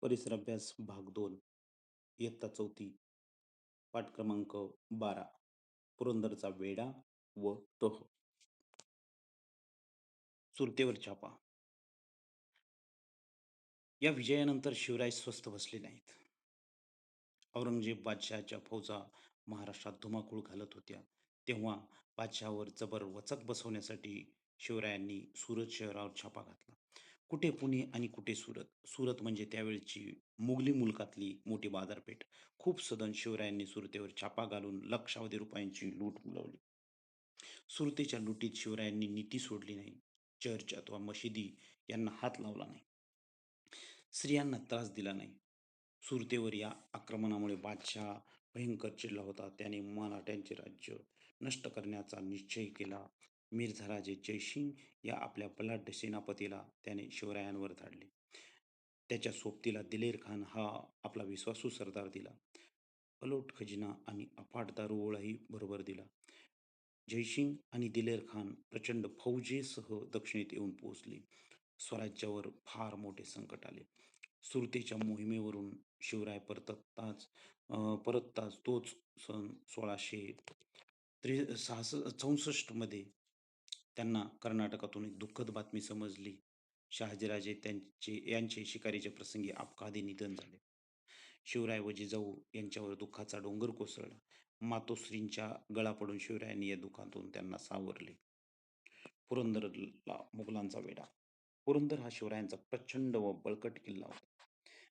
परिसर अभ्यास भाग 2 इयत्ता 4थी पाठ क्रमांक 12 पुरंदरचा वेडा व तह. सुरतेवर छापा. या विजयानंतर शिवराय स्वस्थ बसले नाहीत. औरंगजेब बादशहाच्या फौजा महाराष्ट्रात धुमाकूळ घालत होत्या. तेव्हा बादशहावर जबर वचक बसवण्यासाठी शिवरायांनी सुरत शहरावर छापा घातला. कुठे पुणे आणि कुठे सुरत. सुरत म्हणजे त्यावेळची मुघली मुलखातली मोठी बाजारपेठ. खूप सदन शिवरायांनी सुरतेवर छापा घालून लक्षावधी रुपयांची लूट मिळवली. सुरतेच्या लुटीत शिवरायांनी नीती सोडली नाही. चर्च अथवा मशिदी यांना हात लावला नाही. स्त्रियांना त्रास दिला नाही. सुरतेवर या आक्रमणामुळे बादशहा भयंकर चिडला होता. त्याने मराठ्यांचे राज्य नष्ट करण्याचा निश्चय केला. मिर्झा राजे जयसिंग या आपल्या बलाढ्य सेनापतीला त्याने शिवरायांवर धाडले. त्याच्या सोबतीला दिलेर खान हा आपला विश्वासू सरदार दिला. अलोट खजिना आणि अफाट दारुगोळाही बरोबर दिला. जयसिंग आणि दिलेर खान प्रचंड फौजेसह दक्षिणेत येऊन पोहोचले. स्वराज्यावर फार मोठे संकट आले. सुरतेच्या मोहिमेवरून शिवराय परतताच तोच सन 1664 मध्ये त्यांना कर्नाटकातून एक दुःखद बातमी समजली. शहाजीराजे यांचे शिकारीच्या प्रसंगी अपघाती निधन झाले. शिवराय व जिजाऊ यांच्यावर दुःखाचा डोंगर कोसळला. मातोश्रींच्या गळा पडून शिवरायांनी या दुःखातून त्यांना सावरले. पुरंदरला मुघलांचा वेढा. पुरंदर हा शिवरायांचा प्रचंड व बळकट किल्ला होता.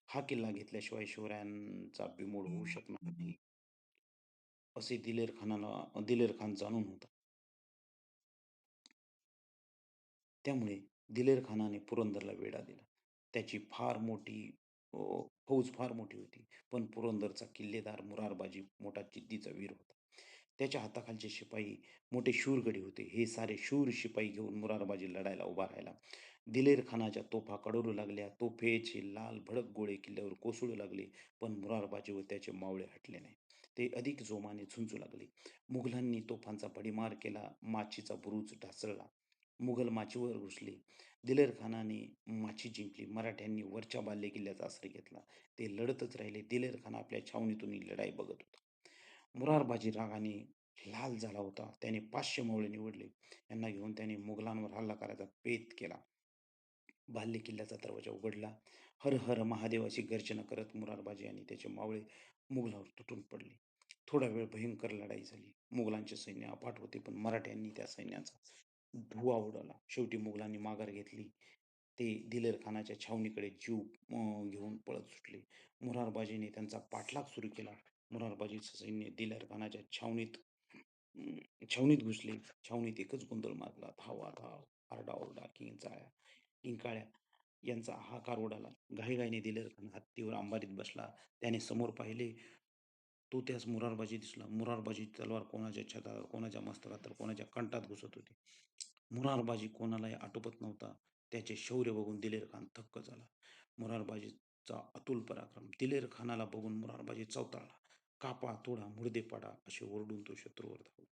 हा किल्ला घेतल्याशिवाय शिवरायांचा बिमोड होऊ शकणार नाही असे दिलेर खान जाणून होता. त्यामुळे दिलेर खानाने पुरंदरला वेढा दिला. त्याची फौज फार मोठी होती, पण पुरंदरचा किल्लेदार मुरारबाजी मोठा जिद्दीचा वीर होता. त्याच्या हाताखालचे शिपाई मोठे शूरगडी होते. हे सारे शूर शिपाई घेऊन मुरारबाजी लढायला उभा राहिला. दिलेर खानाच्या तोफा कडवू लागल्या. तोफेचे लाल भडक गोळे किल्ल्यावर कोसळू लागले, पण मुरारबाजी व त्याचे मावळे हटले नाही. ते अधिक जोमाने झुंजू लागले. मुघलांनी तोफांचा भडीमार केला. माचीचा बुरुज ढासळला. मुघल माचीवर घुसले. दिलेर खानाने माची जिंकली. मराठ्यांनी वरच्या बाल्य किल्ल्याचा आश्रय घेतला. ते लढतच राहिले. दिलेर खान आपल्या छावणीतून ही लढाई बघत होता. मुरारबाजी रागाने लाल झाला होता. त्याने 500 मावळे निवडले. यांना घेऊन त्याने मुघलांवर हल्ला करायचा पेत केला. बाल्य किल्ल्याचा दरवाजा उघडला. हर हर महादेव अशी गर्जना करत मुरारबाजी आणि त्याचे मावळे मुघलावर तुटून पडले. थोडा वेळ भयंकर लढाई झाली. मुघलांचे सैन्य अफाट होते, पण मराठ्यांनी त्या सैन्याचा धुव्वा उडवला. शेवटी मुघलांनी माघार घेतली. ते दिलेर खानाच्या छावणीकडे जीव घेऊन पळत सुटले. मुरारबाजीने त्यांचा पाठलाग सुरू केला. मुरारबाजीचे सैन्य दिलेर खानाच्या छावणीत घुसले. छावणीत एकच गोंधळ माजला. धावा धाव, आरडाओरडा, किंकाळ्या यांचा हाकार उडाला. घाईघाईने दिलेर खान हत्तीवर अंबारीत बसला. त्याने समोर पाहिले तो त्यास मुरारबाजी दिसला. मुरारबाजी तलवार कोणाच्या छतावर, कोणाच्या मस्तकात, तर कोणाच्या कंठात घुसत होती. मुरारबाजी कोणालाही आटोपत नव्हता. त्याचे शौर्य बघून दिलेर खान थक्क झाला. मुरारबाजीचा अतुल पराक्रम. दिलेर खानाला बघून मुरारबाजी चवताळला. कापा, तोडा, मुर्दे पाडा असे ओरडून तो शत्रूवर धावला.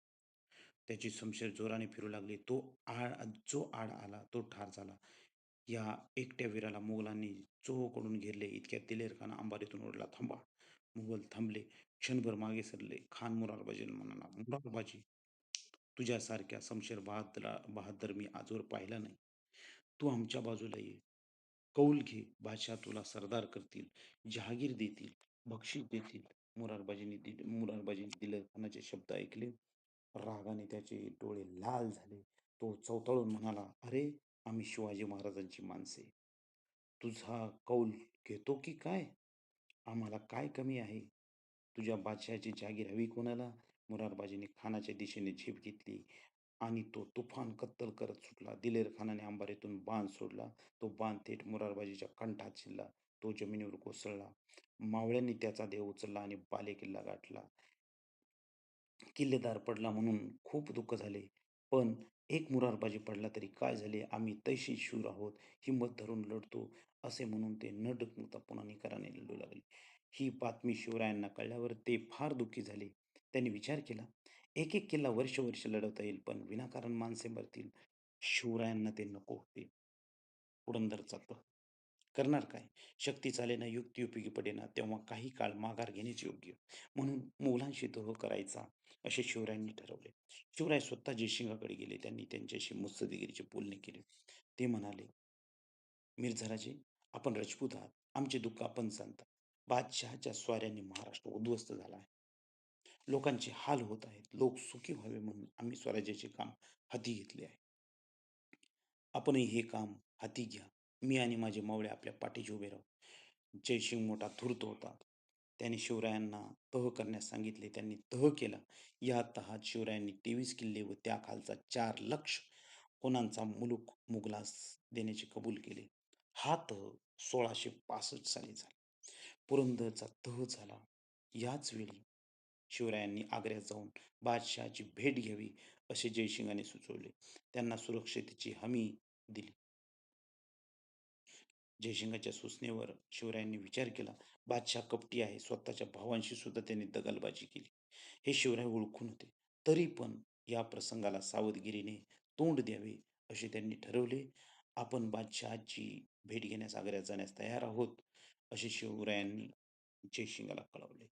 त्याची शमशीर जोराने फिरू लागली. जो आड आला तो ठार झाला. या एकट्या वीराला मुघलांनी चोहोकडून घेरले. इतक्यात दिलेर खान अंबारीतून ओरडला, थांबा. मुघल थांबले. क्षणभर मागे सरले. खान मुरारबाजीला म्हणाला, मुरारबाजी, तुझ्यासारख्या शमशेर बहादर मी आजवर पाहिला नाही. तू आमच्या बाजूला ये. कौल घे. बादशाह तुला सरदार करतील, जहागीर देतील, बक्षीस देतील. मुरारबाजीने दिलेर खानाचे शब्द ऐकले. रागाने त्याचे डोळे लाल झाले. तो चवताळून म्हणाला, अरे, आम्ही शिवाजी महाराजांची माणसे. तुझा कौल घेतो की काय? आम्हाला काय कमी आहे? तुझ्या बादशहाची जहागीर हवी कोणाला? मुरारबाजीने खानाच्या दिशेने झेप घेतली आणि तो तुफान कत्तल करत सुटला. दिलेर खानाने अंबारीतून बाण सोडला. तो बाण थेट मुरारबाजीच्या कंठात शिरला. तो जमिनीवर कोसळला. मावळ्यांनी त्याचा देह उचलला आणि बाले किल्ला गाठला. किल्लेदार पडला म्हणून खूप दुःख झाले. पण एक मुरारबाजी पडला तरी काय झाले? आम्ही तैशी शूर आहोत, हिंमत धरून लढतो असे म्हणून ते न डगमगता पुन्हा निकराने लढू लागले. ही बातमी शिवरायांना कळल्यावर ते फार दुःखी झाले. त्यांनी विचार केला, एक एक किल्ला वर्ष वर्ष लढवता येईल, पण विनाकारण माणसे मरतील. शिवरायांना ते नको होते. पुरंदरचा तह. करणार काय? शक्ती चालेना, युक्ती उपयोगी पडेना, तेव्हा काही काळ माघार घेणेच योग्य. म्हणून मुघलांशी तह करायचा, असे शिवरायांनी ठरवले. शिवराय स्वतः जयसिंहाकडे गेले. त्यांनी त्यांच्याशी मुत्सद्देगिरीचे बोलणे केले. ते म्हणाले, "मिर्झा आपण राजपूत आहात. आमचे दुःख आपण जाणता. बादशहाच्या स्वाऱ्यांनी महाराष्ट्र उद्ध्वस्त झाला आहे. लोकांचे हाल होत आहेत. लोक सुखी व्हावे म्हणून आम्ही स्वराज्याचे काम हाती घेतले आहे. आपणही हे काम हाती घ्या. मी आणि माझे मावळे आपल्या पाठीशी उभे राहू." जयसिंग मोठा धूर्त होता. त्याने शिवरायांना तह करण्यास सांगितले. त्यांनी तह केला. या तहात शिवरायांनी 23 किल्ले व त्याखालचा 4,00,000 खुणांचा मुलूक मुघलास देण्याचे कबूल केले. हा तह 1665 साली झाला. पुरंदरचा तह झाला. याच वेळी शिवरायांनी आग्र्यात जाऊन बादशहाची भेट घ्यावी असे जयसिंगाने सुचवले. त्यांना सुरक्षतेची हमी दिली. जयसिंगाच्या सूचनेवर शिवरायांनी विचार केला. बादशाह कपटी आहे. स्वतःच्या भावांशी सुद्धा त्यांनी दगलबाजी केली. हे शिवराय ओळखून होते. तरी पण या प्रसंगाला सावधगिरीने तोंड द्यावे असे त्यांनी ठरवले. आपण बादशहाची भेट घेण्यास आग्र्यात जाण्यास तयार आहोत, असे शिवरायांनी जयसिंगाला कळवले.